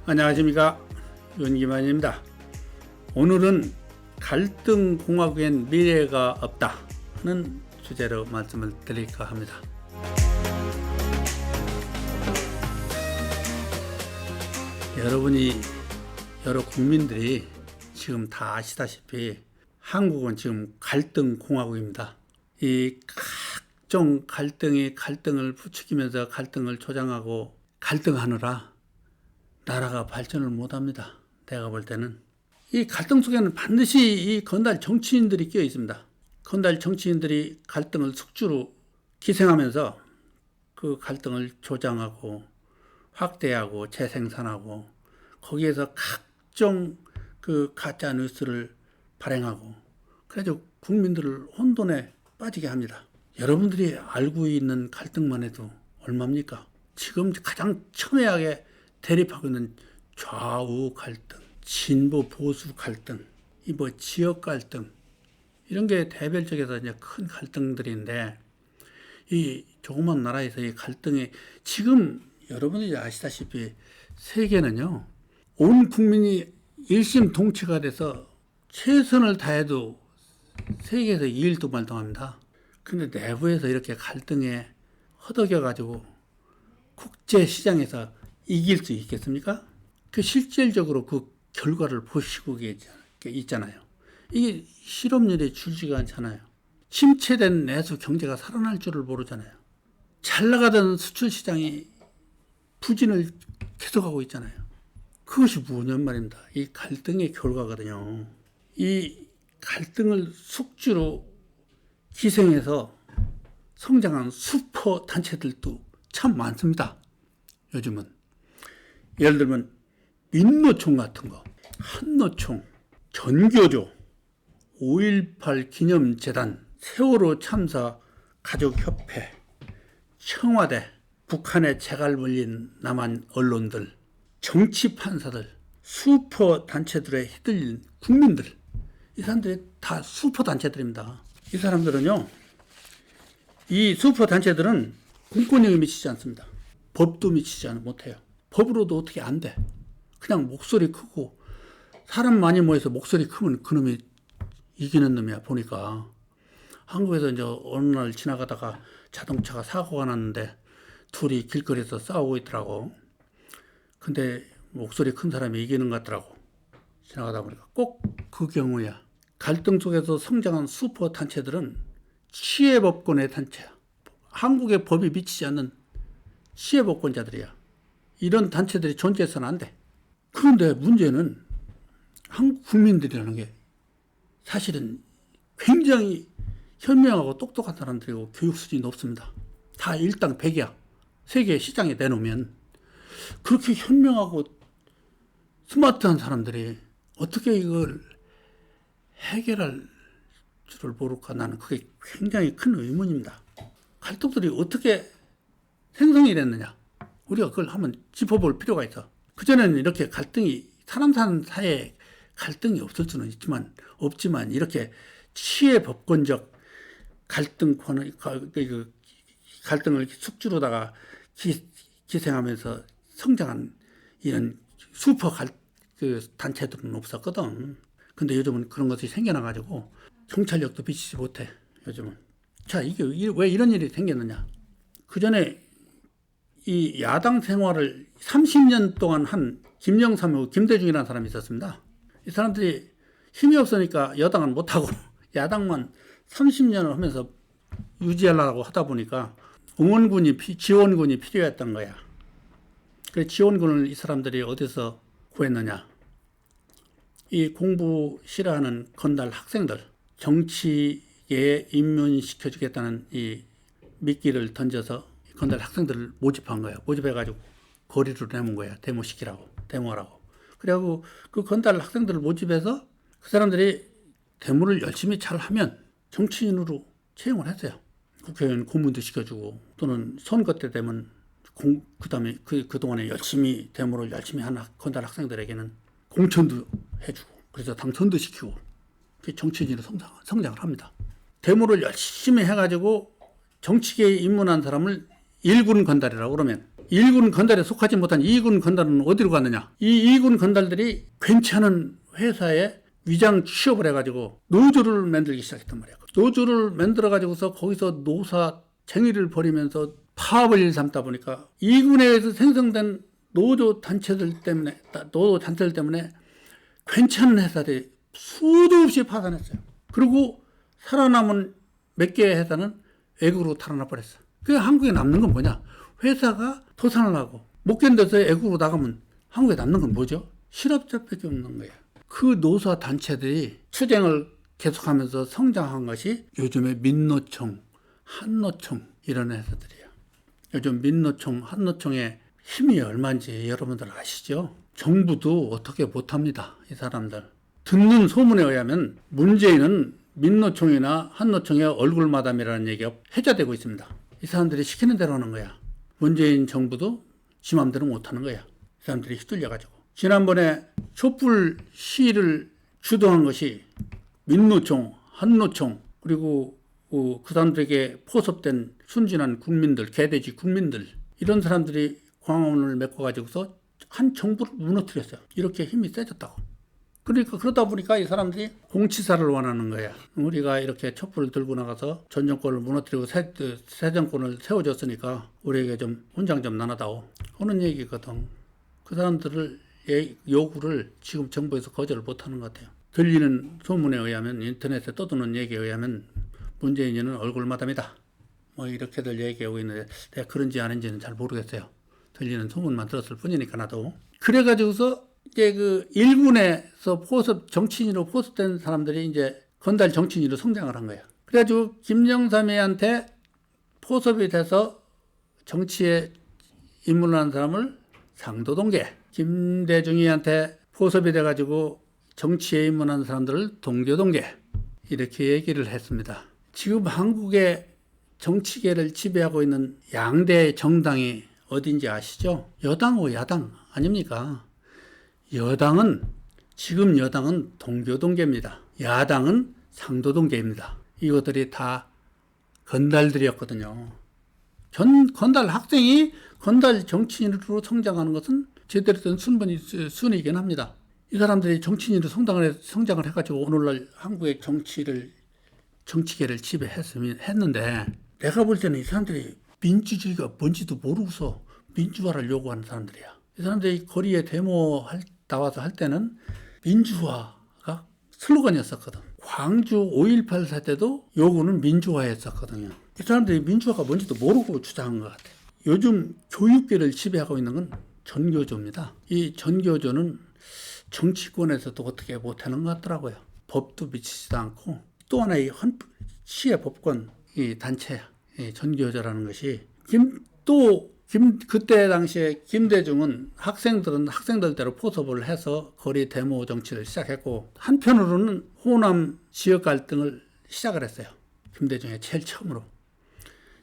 안녕하십니까, 윤기만입니다. 오늘은 갈등공화국엔 미래가 없다 하는 주제로 말씀을 드릴까 합니다. 여러 국민들이 지금 다 아시다시피 한국은 지금 갈등공화국입니다. 이 각종 갈등을 부추기면서 갈등을 조장하고 갈등하느라 나라가 발전을 못합니다. 내가 볼 때는 이 갈등 속에는 반드시 이 건달 정치인들이 끼어 있습니다. 건달 정치인들이 갈등을 숙주로 기생하면서 그 갈등을 조장하고 확대하고 재생산하고 거기에서 각종 그 가짜 뉴스를 발행하고 그래서 국민들을 혼돈에 빠지게 합니다. 여러분들이 알고 있는 갈등만 해도 얼마입니까? 지금 가장 첨예하게 대립하고 있는 좌우 갈등, 진보 보수 갈등, 지역 갈등 이런 게 대별적에서 이제 큰 갈등들인데 이 조그만 나라에서 이 갈등이 지금 여러분들이 아시다시피 세계는요 온 국민이 일심동체가 돼서 최선을 다해도 세계에서 2일도 발동합니다. 근데 내부에서 이렇게 갈등에 허덕여 가지고 국제 시장에서 이길 수 있겠습니까? 그 실질적으로 그 결과를 보시고 있잖아요. 이게 실업률이 줄지가 않잖아요. 침체된 내수 경제가 살아날 줄을 모르잖아요. 잘 나가던 수출 시장이 부진을 계속하고 있잖아요. 그것이 뭐냔 말입니다. 이 갈등의 결과거든요. 이 갈등을 숙주로 기생해서 성장한 슈퍼 단체들도 참 많습니다. 요즘은. 예를 들면 민노총 같은 거, 한노총, 전교조, 5.18 기념재단, 세월호 참사 가족협회, 청와대, 북한에 재갈 물린 남한 언론들, 정치 판사들, 슈퍼 단체들에 휘둘린 국민들, 이 사람들이 다 슈퍼 단체들입니다. 이 사람들은요, 이 슈퍼 단체들은 공권력에 미치지 않습니다. 법도 미치지 못해요. 법으로도 어떻게 안 돼. 그냥 목소리 크고 사람 많이 모여서 목소리 크면 그놈이 이기는 놈이야. 보니까 한국에서 이제 어느 날 지나가다가 자동차가 사고가 났는데 둘이 길거리에서 싸우고 있더라고. 근데 목소리 큰 사람이 이기는 것 같더라고. 지나가다 보니까 꼭 그 경우야. 갈등 속에서 성장한 슈퍼 단체들은 치해법권의 단체야. 한국의 법이 미치지 않는 치해법권자들이야. 이런 단체들이 존재해서는 안 돼. 그런데 문제는 한국 국민들이라는 게 사실은 굉장히 현명하고 똑똑한 사람들이고 교육 수준이 높습니다. 다 일당백이야. 세계 시장에 내놓으면. 그렇게 현명하고 스마트한 사람들이 어떻게 이걸 해결할 줄을 모를까. 나는 그게 굉장히 큰 의문입니다. 갈등들이 어떻게 생성이 됐느냐. 우리가 그걸 한번 짚어볼 필요가 있어. 그전에는 이렇게 갈등이 사람 사는 사이에 갈등이 없을 수는 없지만 이렇게 치해법권적 갈등을 숙주로다가 기생하면서 성장한 이런 슈퍼 단체들은 없었거든. 근데 요즘은 그런 것이 생겨나가지고 경찰력도 비치지 못해. 요즘은. 자, 이게 왜 이런 일이 생겼느냐. 그전에 이 야당 생활을 30년 동안 한 김영삼하고 김대중이라는 사람이 있었습니다. 이 사람들이 힘이 없으니까 여당은 못하고 야당만 30년을 하면서 유지하려고 하다 보니까 지원군이 필요했던 거야. 그래서 지원군을 이 사람들이 어디서 구했느냐. 이 공부 싫어하는 건달 학생들, 정치에 입문시켜주겠다는 이 미끼를 던져서 건달 학생들을 모집한 거야. 모집해가지고 거리로 내몬 거야. 데모하라고. 그래갖고 그 건달 학생들을 모집해서 그 사람들이 데모를 열심히 잘 하면 정치인으로 채용을 했어요. 국회의원 고문도 시켜주고 또는 선거 때 되면 그다음에 그동안에 데모를 열심히 한 건달 학생들에게는 공천도 해주고 그래서 당선도 시키고 정치인으로 성장을 합니다. 데모를 열심히 해가지고 정치계에 입문한 사람을 일군 건달이라고 그러면 1군 건달에 속하지 못한 2군 건달은 어디로 갔느냐? 이 2군 건달들이 괜찮은 회사에 위장 취업을 해가지고 노조를 만들기 시작했단 말이야. 노조를 만들어가지고서 거기서 노사쟁의를 벌이면서 파업을 일삼다 보니까 2군에서 생성된 노조 단체들 때문에 괜찮은 회사들이 수도 없이 파산했어요. 그리고 살아남은 몇 개의 회사는 외국으로 탈환해 버렸어. 그 한국에 남는 건 뭐냐? 회사가 도산을 하고 못 견뎌서 외국으로 나가면 한국에 남는 건 뭐죠? 실업자밖에 없는 거예요. 그 노사 단체들이 투쟁을 계속하면서 성장한 것이 요즘의 민노총, 한노총 이런 회사들이에요. 요즘 민노총, 한노총의 힘이 얼마인지 여러분들 아시죠? 정부도 어떻게 못합니다. 이 사람들. 듣는 소문에 의하면 문재인은 민노총이나 한노총의 얼굴 마담이라는 얘기가 회자되고 있습니다. 이 사람들이 시키는 대로 하는 거야. 문재인 정부도 지 맘대로 못하는 거야. 이 사람들이 휘둘려가지고. 지난번에 촛불 시위를 주도한 것이 민노총, 한노총 그리고 그 사람들에게 포섭된 순진한 국민들, 개돼지 국민들 이런 사람들이 광화문을 메꿔가지고서 한 정부를 무너뜨렸어요. 이렇게 힘이 세졌다고. 그러니까 그러다 보니까 이 사람들이 공치사를 원하는 거야. 우리가 이렇게 촛불을 들고 나가서 전 정권을 무너뜨리고 새 정권을 세워줬으니까 우리에게 좀 훈장 좀 나눠다오 하는 얘기거든. 그 사람들을 요구를 지금 정부에서 거절을 못하는 것 같아요. 들리는 소문에 의하면, 인터넷에 떠도는 얘기에 의하면 문재인은 얼굴 마담이다 뭐 이렇게들 얘기하고 있는데 내가 그런지 아닌지는 잘 모르겠어요. 들리는 소문만 들었을 뿐이니까 나도. 그래가지고서 이제 그 일군에서 정치인으로 포섭된 사람들이 이제 건달 정치인으로 성장을 한 거예요. 그래가지고 김영삼이한테 포섭이 돼서 정치에 입문한 사람을 상도동계, 김대중이한테 포섭이 돼가지고 정치에 입문한 사람들을 동교동계 이렇게 얘기를 했습니다. 지금 한국의 정치계를 지배하고 있는 양대 정당이 어딘지 아시죠? 여당과 야당 아닙니까? 지금 여당은 동교동계입니다. 야당은 상도동계입니다. 이것들이 다 건달들이었거든요. 건달 학생이 건달 정치인으로 성장하는 것은 제대로 된 순이긴 합니다. 이 사람들이 정치인으로 성장을 해가지고 오늘날 한국의 정치계를 지배했는데 내가 볼 때는 이 사람들이 민주주의가 뭔지도 모르고서 민주화를 요구하는 사람들이야. 이 사람들이 거리에 나와서 할 때는 민주화가 슬로건이었었거든. 광주 5.18 사태도 요구는 민주화였었거든요. 이 사람들이 민주화가 뭔지도 모르고 주장한 것 같아요. 요즘 교육계를 지배하고 있는 건 전교조입니다. 이 전교조는 정치권에서도 어떻게 못하는 것 같더라고요. 법도 미치지도 않고 또 하나의 시의 법권 이 단체야. 이 전교조라는 것이 그때 당시에 김대중은 학생들대로 포섭을 해서 거리 데모 정치를 시작했고 한편으로는 호남 지역 갈등을 시작을 했어요. 김대중이 제일 처음으로.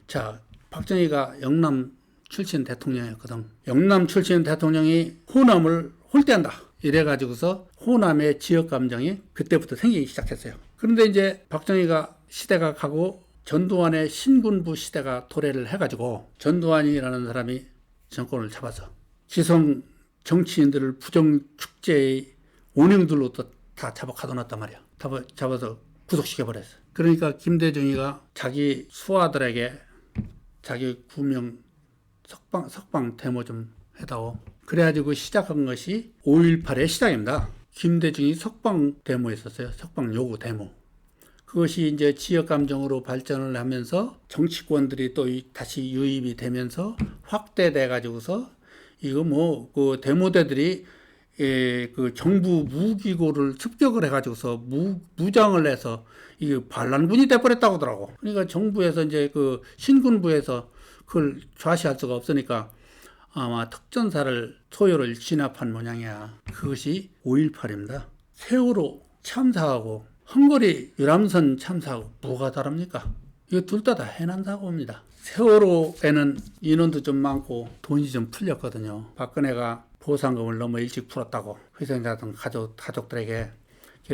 자, 박정희가 영남 출신 대통령이었거든. 영남 출신 대통령이 호남을 홀대한다. 이래가지고서 호남의 지역 감정이 그때부터 생기기 시작했어요. 그런데 이제 박정희가 시대가 가고 전두환의 신군부 시대가 도래를 해가지고 전두환이라는 사람이 정권을 잡아서 기성 정치인들을 부정축제의 원흉들로 또 다 잡아 가둬놨단 말이야. 잡아서 구속시켜버렸어. 그러니까 김대중이가 자기 수하들에게 자기 구명 석방 데모 좀 해다오. 그래가지고 시작한 것이 5.18의 시작입니다. 김대중이 석방 데모했었어요. 석방 요구 데모. 그것이 이제 지역 감정으로 발전을 하면서 정치권들이 또 다시 유입이 되면서 확대돼 가지고서 이거 그 데모대들이 그 정부 무기고를 습격을 해가지고서 무장을 해서 이게 반란군이 돼버렸다고 하더라고. 그러니까 정부에서 이제 그 신군부에서 그걸 좌시할 수가 없으니까 아마 특전사를 소요를 진압한 모양이야. 그것이 5.18입니다. 세월호 참사하고 헝거리 유람선 참사하고 뭐가 다릅니까? 이거 둘 다 해난 사고입니다. 세월호에는 인원도 좀 많고 돈이 좀 풀렸거든요. 박근혜가 보상금을 너무 일찍 풀었다고 희생자들 가족들에게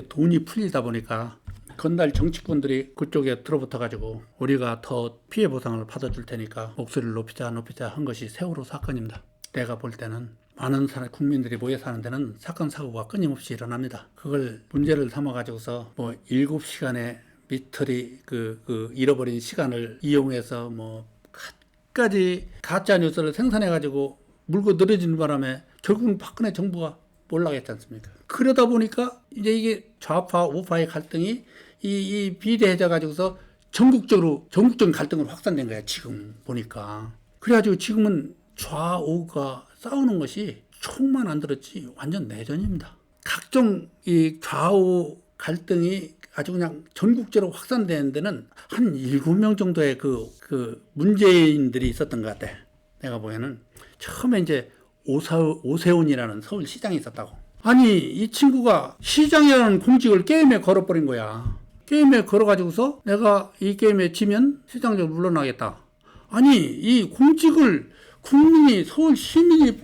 돈이 풀리다 보니까 건달 정치꾼들이 그쪽에 들어붙어가지고 우리가 더 피해 보상을 받아줄 테니까 목소리를 높이자 한 것이 세월호 사건입니다. 내가 볼 때는 많은 국민들이 모여 사는 데는 사건 사고가 끊임없이 일어납니다. 그걸 문제를 삼아가지고서 뭐 7시간의 미터리 잃어버린 시간을 이용해서 뭐 갖가지 가짜 뉴스를 생산해가지고 물고 늘어지는 바람에 결국은 박근혜 정부가 몰락했지 않습니까? 그러다 보니까 이제 이게 좌파 우파의 갈등이 이 비대해져 가지고서 전국적인 갈등으로 확산된 거야, 지금 보니까. 그래가지고 지금은 좌우가 싸우는 것이 총만 안 들었지 완전 내전입니다. 각종 이 좌우 갈등이 아주 그냥 전국적으로 확산되는 데는 한 7명 정도의 그 문재인들이 있었던 것 같아. 내가 보기에는 처음에 이제 오세훈이라는 서울시장이 있었다고. 아니 이 친구가 시장이라는 공직을 게임에 걸어버린 거야. 게임에 걸어가지고서 내가 이 게임에 지면 시장적으로 물러나겠다. 아니 이 공직을 국민이 서울 시민이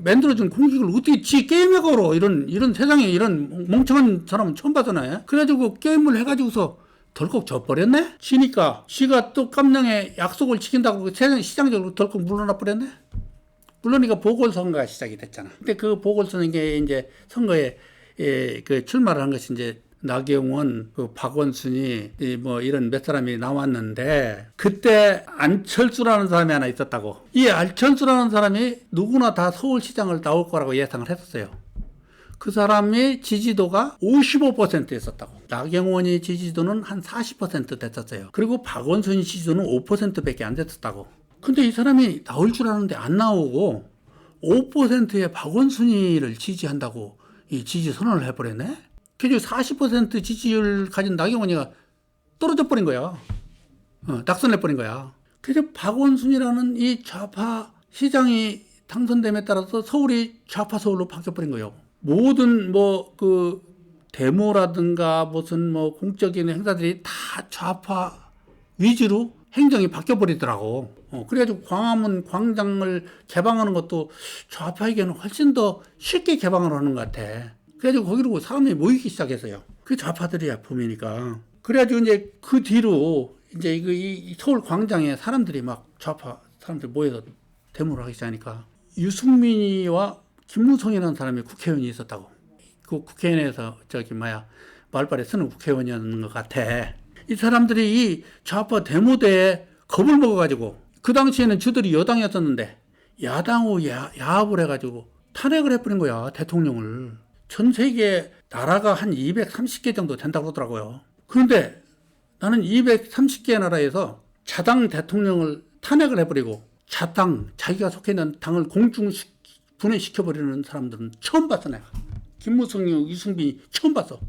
만들어준 공직을 어떻게 지 게임에 걸어. 이런 세상에 이런 멍청한 사람은 처음 봤잖아요. 그래가지고 게임을 해가지고서 덜컥 져버렸네. 지니까 지가 또 깜냥에 약속을 지킨다고 시장적으로 덜컥 물러나 버렸네. 물론이가 보궐선거가 시작이 됐잖아. 근데 그 보궐선거에 이제 선거에 출마를 한 것이 이제 나경원, 박원순이 뭐 이런 몇 사람이 나왔는데 그때 안철수라는 사람이 하나 있었다고. 이 안철수라는 사람이 누구나 다 서울시장을 나올 거라고 예상을 했었어요. 그 사람이 지지도가 55%였었다고. 나경원이 지지도는 한 40% 됐었어요. 그리고 박원순이 지지도는 5%밖에 안 됐었다고. 근데 이 사람이 나올 줄 아는데 안 나오고 5%의 박원순이를 지지한다고 이 지지 선언을 해버렸네. 그래서 40% 지지율 가진 나경원이가 떨어져 버린 거야. 낙선해 버린 거야. 그래서 박원순이라는 이 좌파 시장이 당선됨에 따라서 서울이 좌파 서울로 바뀌어버린 거예요. 모든 데모라든가 무슨 공적인 행사들이 다 좌파 위주로 행정이 바뀌어버리더라고. 그래가지고 광화문 광장을 개방하는 것도 좌파에게는 훨씬 더 쉽게 개방을 하는 것 같아. 그래가지고 거기로 사람들이 모이기 시작했어요. 그 좌파들이야, 봄이니까. 그래가지고 이제 그 뒤로 이제 이 서울 광장에 사람들이 막 좌파 사람들 모여서 데모를 하기 시작하니까 유승민이와 김무성이라는 사람이 국회의원이 있었다고. 그 국회의원에서 말발에 쓰는 국회의원이었는 것 같아. 이 사람들이 이 좌파 데모대에 겁을 먹어가지고 그 당시에는 저들이 여당이었었는데 야당으로 야합을 해가지고 탄핵을 해버린 거야, 대통령을. 전 세계 나라가 한 230개 정도 된다고 그러더라고요. 그런데 나는 230개 나라에서 자당 대통령을 탄핵을 해버리고 자당, 자기가 속해 있는 당을 분해시켜버리는 사람들은 처음 봤어, 내가. 김무성이, 유승민이 처음 봤어.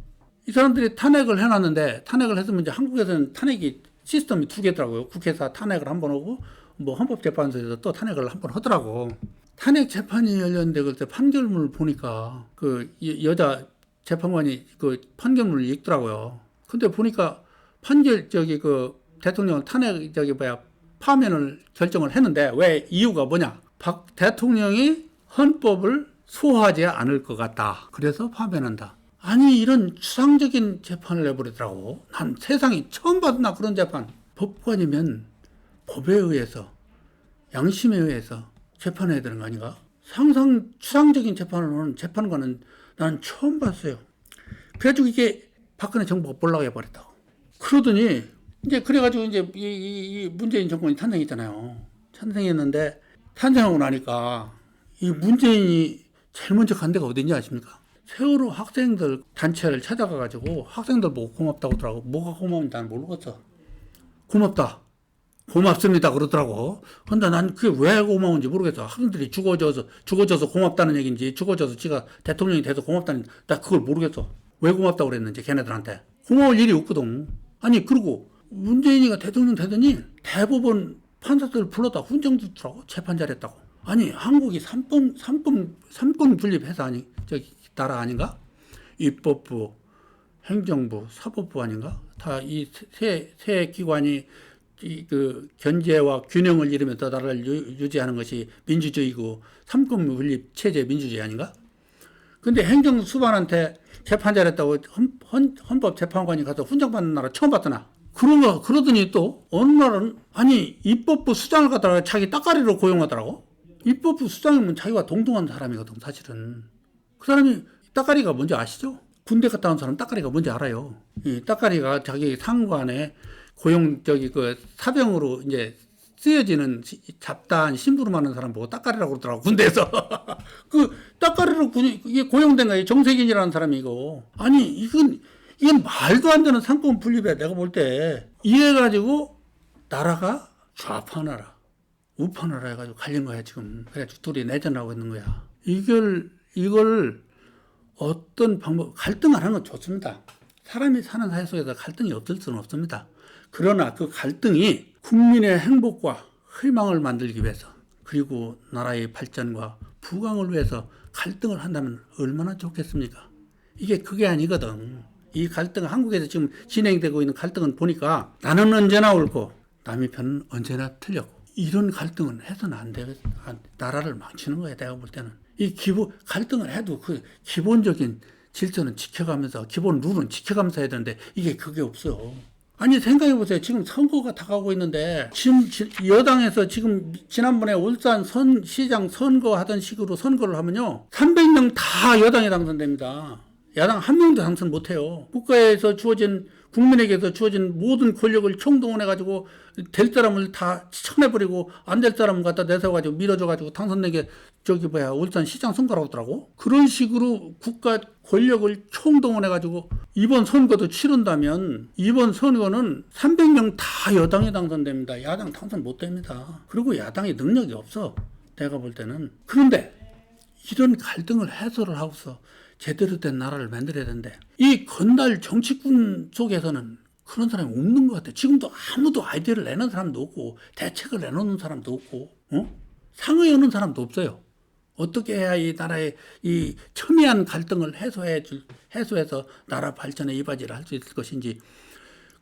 이 사람들이 탄핵을 해놨는데, 탄핵을 했으면 이제 한국에서는 탄핵이 시스템이 2개더라고요. 국회에서 탄핵을 한 번 하고, 헌법재판소에서 또 탄핵을 한 번 하더라고. 탄핵 재판이 열렸는데, 그때 판결문을 보니까, 여자 재판관이 판결문을 읽더라고요. 근데 보니까 대통령 탄핵, 파면을 결정을 했는데, 왜 이유가 뭐냐? 박 대통령이 헌법을 소화하지 않을 것 같다. 그래서 파면한다. 아니 이런 추상적인 재판을 내버리더라고. 난 세상에 처음 봤나 그런 재판. 법관이면 법에 의해서 양심에 의해서 재판해야 되는 거 아닌가? 추상적인 재판을 하는 재판관은 나는 처음 봤어요. 그래가지고 이게 박근혜 정부가 몰락해 버렸다고. 그러더니 이제 그래가지고 이제 이 문재인 정권이 탄생했잖아요. 탄생했는데 탄생하고 나니까 이 문재인이 제일 먼저 간 데가 어딘지 아십니까? 세월호 학생들 단체를 찾아가가지고 학생들 보고 고맙다고 하더라고. 뭐가 고마운지 난 모르겠어. 고맙다. 고맙습니다. 그러더라고. 근데 난 그게 왜 고마운지 모르겠어. 학생들이 죽어져서 고맙다는 얘기인지, 죽어져서 지가 대통령이 돼서 고맙다는, 나 그걸 모르겠어. 왜 고맙다고 그랬는지, 걔네들한테. 고마울 일이 없거든. 아니, 그리고 문재인이가 대통령 되더니 대법원 판사들 불러다 훈장 주더라고. 재판 잘했다고. 아니, 한국이 삼권 분립 회사 나라 아닌가? 입법부, 행정부, 사법부 아닌가? 다 이 세 기관이 견제와 균형을 이루면서 나라를 유지하는 것이 민주주의고 삼권 분립 체제 민주주의 아닌가? 근데 행정수반한테 재판 잘했다고 헌법재판관이 가서 훈장받는 나라 처음 봤더나. 그러더니 또 어느 날은 아니 입법부 수장을 갖다가 자기 따까리로 고용하더라고. 입법부 수장이면 자기가 동등한 사람이거든 사실은. 그 사람이 따까리가 뭔지 아시죠? 군대 갔다 온 사람 따까리가 뭔지 알아요. 이 따까리가 자기 상관에 그 사병으로 이제 쓰여지는 잡다한 심부름하는 사람 보고 따까리라고 그러더라고 군대에서. 그 따까리로 이게 고용된 거예요. 정세균이라는 사람이 이거. 아니 이건 말도 안 되는 상권 분립에 내가 볼 때 이래가지고 나라가 좌파 나라, 우파 나라 해가지고 갈린 거야 지금. 그래가지고 둘이 내전하고 있는 거야. 이걸 어떤 방법 갈등을 하는 건 좋습니다. 사람이 사는 사회 속에서 갈등이 없을 수는 없습니다. 그러나 그 갈등이 국민의 행복과 희망을 만들기 위해서 그리고 나라의 발전과 부강을 위해서 갈등을 한다면 얼마나 좋겠습니까? 이게 그게 아니거든. 이 갈등은 한국에서 지금 진행되고 있는 갈등은 보니까 나는 언제나 옳고 남의 편은 언제나 틀렸고 이런 갈등은 해서는 안 돼. 나라를 망치는 거야 내가 볼 때는. 갈등을 해도 그 기본적인 질서는 지켜가면서 기본 룰은 지켜가면서 해야 되는데 그게 없어요. 아니 생각해보세요. 지금 선거가 다가오고 있는데 지금 여당에서 지금 지난번에 울산 시장 선거하던 식으로 선거를 하면요 300명 다 여당에 당선됩니다. 야당 한 명도 당선 못해요. 국민에게서 주어진 모든 권력을 총동원해가지고 될 사람을 다 쳐내버리고 안 될 사람을 갖다 내세워가지고 밀어줘가지고 당선되게 울산 시장 선거라고 하더라고. 그런 식으로 국가 권력을 총동원해가지고 이번 선거도 치른다면 이번 선거는 300명 다 여당에 당선됩니다. 야당 당선 못됩니다. 그리고 야당의 능력이 없어. 내가 볼 때는. 그런데 이런 갈등을 해소를 하고서 제대로 된 나라를 만들어야 되는데 이 건달 정치군 속에서는 그런 사람이 없는 것 같아요. 지금도 아무도 아이디어를 내는 사람도 없고 대책을 내놓는 사람도 없고 상의 여는 사람도 없어요. 어떻게 해야 이 나라의 이 첨예한 갈등을 해소해서 나라 발전에 이바지를 할 수 있을 것인지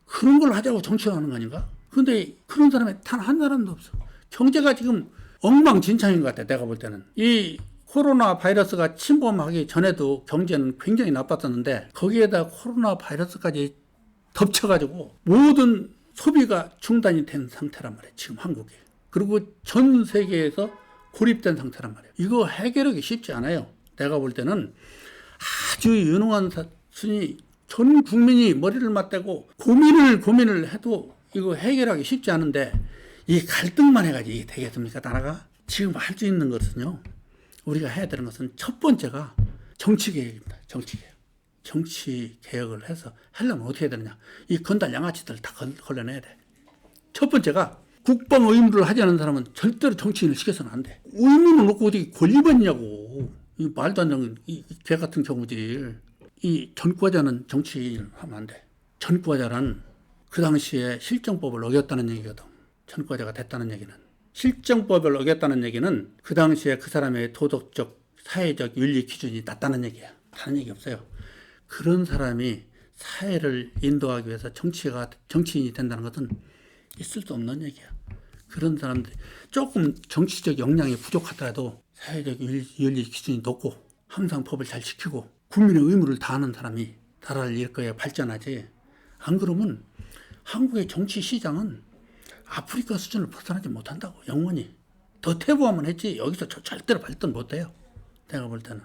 그런 걸 하자고 정치를 하는 거 아닌가? 그런데 그런 사람이 단 한 사람도 없어. 경제가 지금 엉망진창인 것 같아. 내가 볼 때는. 이 코로나 바이러스가 침범하기 전에도 경제는 굉장히 나빴었는데 거기에다 코로나 바이러스까지 덮쳐가지고 모든 소비가 중단이 된 상태란 말이에요. 지금 한국에. 그리고 전 세계에서 고립된 상태란 말이에요. 이거 해결하기 쉽지 않아요. 내가 볼 때는 아주 유능한 분이 전 국민이 머리를 맞대고 고민을 해도 이거 해결하기 쉽지 않은데 이 갈등만 해가지고 이게 되겠습니까? 나라가? 지금 할 수 있는 것은요. 우리가 해야 되는 것은 첫 번째가 정치개혁입니다. 정치개혁을 해서 하려면 어떻게 해야 되느냐. 이 건달 양아치들 다 걸러내야 돼. 첫 번째가 국방 의무를 하지 않은 사람은 절대로 정치인을 시켜서는 안 돼. 의무는 없고 어디 권리받냐고. 이 말도 안 되는 개 같은 경우지. 이 전과자는 정치인을 하면 안 돼. 전과자란 그 당시에 실정법을 어겼다는 얘기거든. 전과자가 됐다는 얘기는. 실정법을 어겼다는 얘기는 그 당시에 그 사람의 도덕적, 사회적 윤리 기준이 낮다는 얘기야. 다른 얘기 없어요. 그런 사람이 사회를 인도하기 위해서 정치인이 된다는 것은 있을 수 없는 얘기야. 그런 사람들 조금 정치적 역량이 부족하더라도 사회적 윤리 기준이 높고 항상 법을 잘 지키고 국민의 의무를 다하는 사람이 나라를 이끌어야 발전하지. 안 그러면 한국의 정치 시장은 아프리카 수준을 벗어나지 못한다고. 영원히 더 퇴보하면 했지 여기서 절대로 발전 못해요. 내가 볼 때는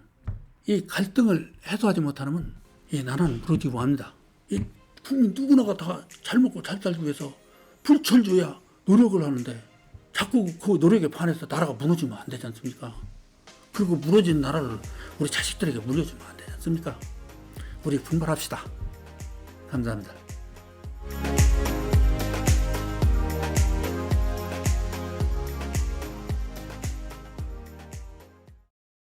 이 갈등을 해소하지 못하면 이 나라는 무너지고 합니다. 이 국민 누구나가 다 잘 먹고 잘 살기 위해서 불철주야 노력을 하는데 자꾸 그 노력에 반해서 나라가 무너지면 안 되지 않습니까? 그리고 무너진 나라를 우리 자식들에게 물려주면 안 되지 않습니까? 우리 분발합시다. 감사합니다.